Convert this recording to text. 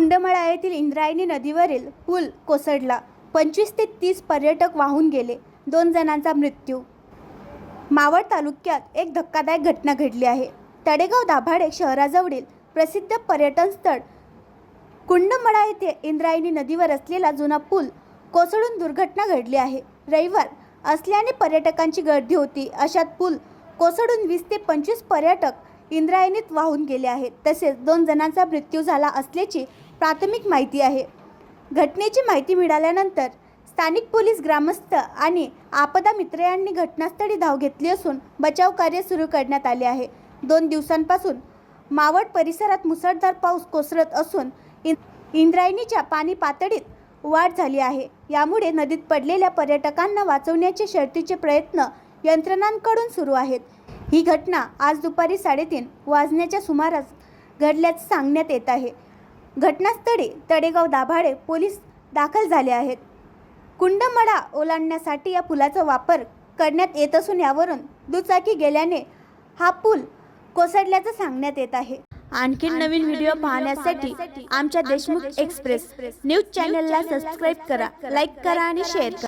कुंडमळा येथील इंद्रायणी नदीवरील पूल कोसळला. 25 ते 30 पर्यटक वाहून गेले. 2 जणांचा मृत्यू. मावळ तालुक्यात एक धक्कादायक घटना घडली आहे. तडेगाव दाभाडे शहराजवळील प्रसिद्ध पर्यटन स्थळ कुंडमळा येथे इंद्रायणी नदीवर असलेला जुना पूल कोसळून दुर्घटना घडली आहे. रविवार असल्याने पर्यटकांची गर्दी होती. अशात पूल कोसळून 20 ते 25 पर्यटक इंद्रायणीत वाहून गेले आहेत. तसेच 2 जणांचा मृत्यू झाला असल्याची प्राथमिक माहिती आहे. घटनेची माहिती मिळाल्यानंतर स्थानिक पोलीस, ग्रामस्थ आणि आपदा मित्र यांनी घटनास्थळी धाव घेतली असून बचाव कार्य सुरू करण्यात आले आहे. 2 दिवसांपासून मावळ परिसरात मुसळधार पाऊस कोसळत असून इंद्रायणीच्या पाणी पातळीत वाढ झाली आहे. यामुळे नदीत पडलेल्या पर्यटकांना वाचवण्याचे शर्थीचे प्रयत्न यंत्रणांकडून सुरू आहेत. ही घटना आज दुपारी 3:30 वाजण्याच्या सुमारास घडल्याचे सांगण्यात येत आहे. घटनास्थळी तडेगाव दाभाडे पोलीस दाखल झाले आहेत. कुंडमळा ओलांडण्यासाठी या पुलाचा वापर करण्यात येत असून यावरून दुचाकी गेल्याने हा पूल कोसळल्याचं सांगण्यात येत आहे. आणखी नवीन व्हिडिओ पाहण्यासाठी आमच्या देशमुख एक्सप्रेस न्यूज चॅनलला सबस्क्राईब करा, लाईक करा आणि शेअर करा.